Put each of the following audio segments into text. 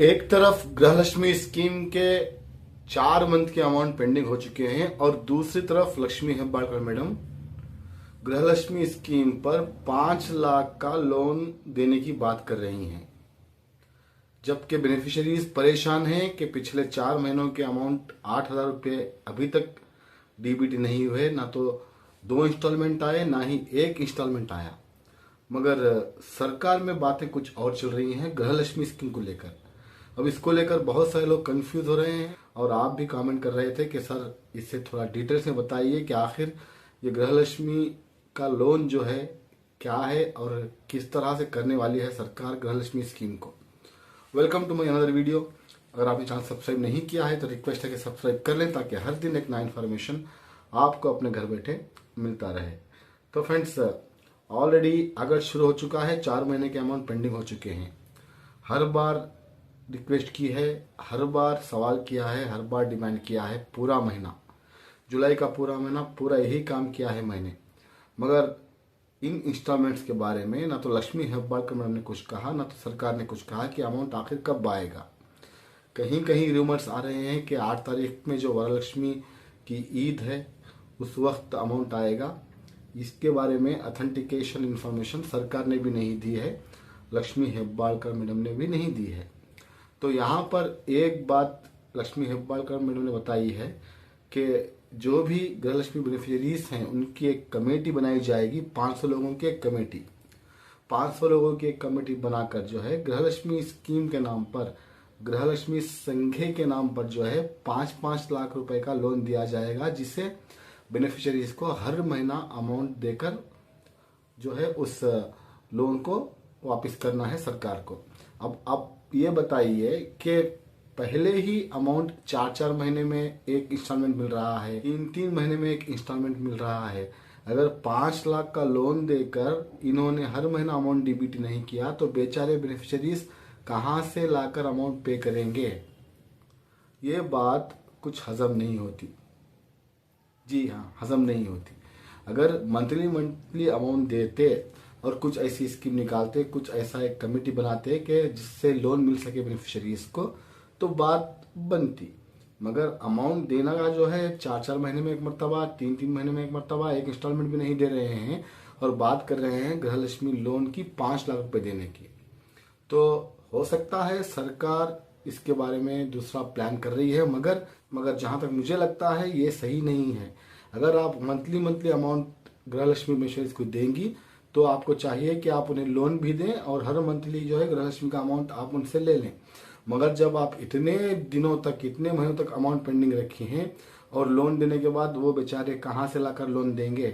एक तरफ गृहलक्ष्मी स्कीम के 4 मंथ के अमाउंट पेंडिंग हो चुके हैं और दूसरी तरफ लक्ष्मी हेब्बाळकर मैडम गृहलक्ष्मी स्कीम पर 5 लाख का लोन देने की बात कर रही हैं, जबकि बेनिफिशियरीज परेशान हैं कि पिछले 4 महीनों के अमाउंट 8,000 रुपये अभी तक डीबीटी नहीं हुए, ना तो 2 इंस्टॉलमेंट आए ना ही 1 इंस्टॉलमेंट आया। मगर सरकार में बातें कुछ और चल रही हैं गृहलक्ष्मी स्कीम को लेकर। अब इसको लेकर बहुत सारे लोग कंफ्यूज हो रहे हैं और आप भी कमेंट कर रहे थे कि सर इससे थोड़ा डिटेल्स में बताइए कि आखिर ये गृहलक्ष्मी का लोन जो है क्या है और किस तरह से करने वाली है सरकार गृहलक्ष्मी स्कीम को। Welcome to my another video. अगर आपने चैनल सब्सक्राइब नहीं किया है तो रिक्वेस्ट है कि सब्सक्राइब कर लें ताकि हर दिन एक नया इन्फॉर्मेशन आपको अपने घर बैठे मिलता रहे। तो फ्रेंड्स, ऑलरेडी अगस्त शुरू हो चुका है, 4 महीने के अमाउंट पेंडिंग हो चुके हैं। हर बार रिक्वेस्ट की है, हर बार सवाल किया है, हर बार डिमांड किया है, पूरा महीना जुलाई का पूरा महीना पूरा यही काम किया है मैंने। मगर इन इंस्टॉलमेंट्स के बारे में ना तो लक्ष्मी हेब्बाळकर मैडम ने कुछ कहा ना तो सरकार ने कुछ कहा कि अमाउंट आखिर कब आएगा। कहीं कहीं रूमर्स आ रहे हैं कि 8 तारीख में जो वरलक्ष्मी की ईद है उस वक्त अमाउंट आएगा। इसके बारे में अथेंटिकेशन इन्फॉर्मेशन सरकार ने भी नहीं दी है, लक्ष्मी हेब्बाळकर मैडम ने भी नहीं दी है। तो यहाँ पर एक बात लक्ष्मी हेब्बाळकर मैडम ने बताई है कि जो भी गृहलक्ष्मी बेनिफिशियरीज हैं उनकी एक कमेटी बनाई जाएगी, 500 लोगों की एक कमेटी। 500 लोगों की एक कमेटी बनाकर जो है गृहलक्ष्मी स्कीम के नाम पर, गृहलक्ष्मी संघे के नाम पर जो है 5-5 लाख रुपए का लोन दिया जाएगा, जिसे बेनिफिशियरीज को हर महीना अमाउंट देकर जो है उस लोन को वापस करना है सरकार को। अब ये बताइए कि पहले ही अमाउंट 4-4 महीने में एक इंस्टॉलमेंट मिल रहा है, 3-3 महीने में एक इंस्टॉलमेंट मिल रहा है। अगर 5 लाख का लोन देकर इन्होंने हर महीना अमाउंट डीबीटी नहीं किया तो बेचारे बेनिफिशियरीज कहां से लाकर अमाउंट पे करेंगे। ये बात कुछ हजम नहीं होती। जी हाँ, हजम नहीं होती। अगर मंथली अमाउंट देते और कुछ ऐसी स्कीम निकालते, कुछ ऐसा एक कमेटी बनाते कि जिससे लोन मिल सके बेनिफिशियरीज को, तो बात बनती। मगर अमाउंट देना का जो है 4-4 महीने में एक मरतबा, 3-3 महीने में एक मरतबा, एक इंस्टॉलमेंट भी नहीं दे रहे हैं और बात कर रहे हैं गृहलक्ष्मी लोन की 5 लाख रुपए देने की। तो हो सकता है सरकार इसके बारे में दूसरा प्लान कर रही है, मगर जहां तक मुझे लगता है ये सही नहीं है। अगर आप मंथली अमाउंट गृहलक्ष्मी बेनिफिशियरीज को देंगी तो आपको चाहिए कि आप उन्हें लोन भी दें और हर मंथली जो है गृहलक्ष्मी का अमाउंट आप उनसे ले लें। मगर जब आप इतने दिनों तक, इतने महीनों तक अमाउंट पेंडिंग रखी हैं और लोन देने के बाद वो बेचारे कहाँ से लाकर लोन देंगे।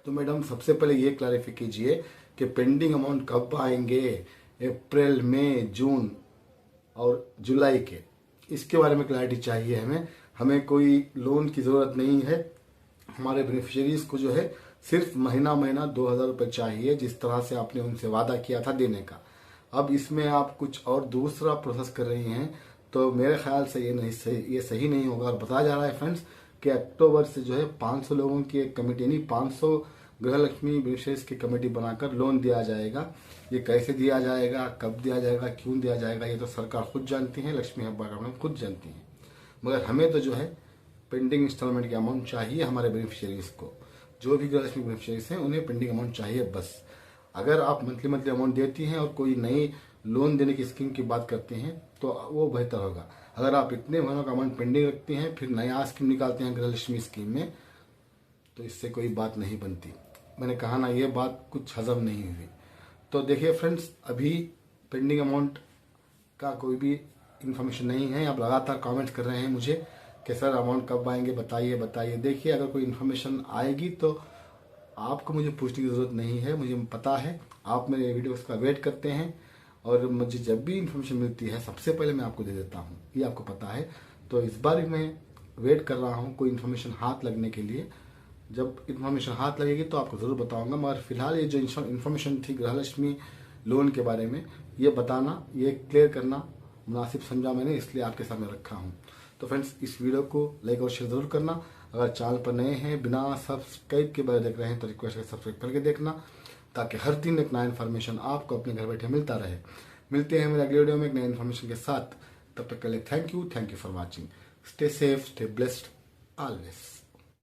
तो मैडम सबसे पहले ये क्लैरिफाई कीजिए कि पेंडिंग अमाउंट कब आएंगे, अप्रैल, मई, जून और जुलाई के, इसके बारे में क्लैरिटी चाहिए हमें कोई लोन की ज़रूरत नहीं है। हमारे बेनिफिशियरीज को जो है सिर्फ महीना 2,000 रुपये चाहिए, जिस तरह से आपने उनसे वादा किया था देने का। अब इसमें आप कुछ और दूसरा प्रोसेस कर रही हैं तो मेरे ख्याल से ये सही नहीं होगा। और बताया जा रहा है फ्रेंड्स कि अक्टूबर से जो है 500 लोगों की एक कमेटी, यानी 500 गृहलक्ष्मी बेनिफिशियरीज की कमेटी बनाकर लोन दिया जाएगा। ये कैसे दिया जाएगा, कब दिया जाएगा, क्यों दिया जाएगा, ये तो सरकार खुद जानती है, लक्ष्मी हेब्बाळकर मैडम खुद जानती हैं। मगर हमें तो जो है पेंडिंग इंस्टॉलमेंट के अमाउंट चाहिए। हमारे बेनिफिशियरीज को, जो भी गृहलक्ष्मी बेनिफिशियरीज हैं, उन्हें पेंडिंग अमाउंट चाहिए बस। अगर आप मंथली अमाउंट देती हैं और कोई नई लोन देने की स्कीम की बात करते हैं तो वो बेहतर होगा। अगर आप इतने महीनों का अमाउंट पेंडिंग रखती हैं फिर नया स्कीम निकालते हैं गृहलक्ष्मी स्कीम में, तो इससे कोई बात नहीं बनती। मैंने कहा ना, ये बात कुछ हजम नहीं हुई। तो देखिए फ्रेंड्स, अभी पेंडिंग अमाउंट का कोई भी इंफॉर्मेशन नहीं है। आप लगातार कमेंट्स कर रहे हैं मुझे कि सर अमाउंट कब आएंगे, बताइए। देखिए, अगर कोई इन्फॉर्मेशन आएगी तो आपको मुझे पूछने की ज़रूरत नहीं है। मुझे पता है आप मेरे वीडियोस का वेट करते हैं और मुझे जब भी इन्फॉर्मेशन मिलती है सबसे पहले मैं आपको दे देता हूँ, ये आपको पता है। तो इस बार मैं वेट कर रहा हूँ कोई इन्फॉर्मेशन हाथ लगने के लिए। जब इन्फॉर्मेशन हाथ लगेगी तो आपको ज़रूर बताऊँगा। मगर फिलहाल ये जो इन्फॉर्मेशन थी गृहलक्ष्मी लोन के बारे में, ये बताना, ये क्लियर करना मुनासिब समझा मैंने, इसलिए आपके सामने रखा हूँ। तो फ्रेंड्स, इस वीडियो को लाइक और शेयर जरूर करना। अगर चैनल पर नए हैं, बिना सब्सक्राइब के बाद देख रहे हैं तो रिक्वेस्ट है सब्सक्राइब करके देखना, ताकि हर दिन एक नया इन्फॉर्मेशन आपको अपने घर बैठे मिलता रहे। मिलते हैं मेरे अगले वीडियो में एक नई इन्फॉर्मेशन के साथ। तब तक के लिए thank you for watching. Stay safe, stay blessed always.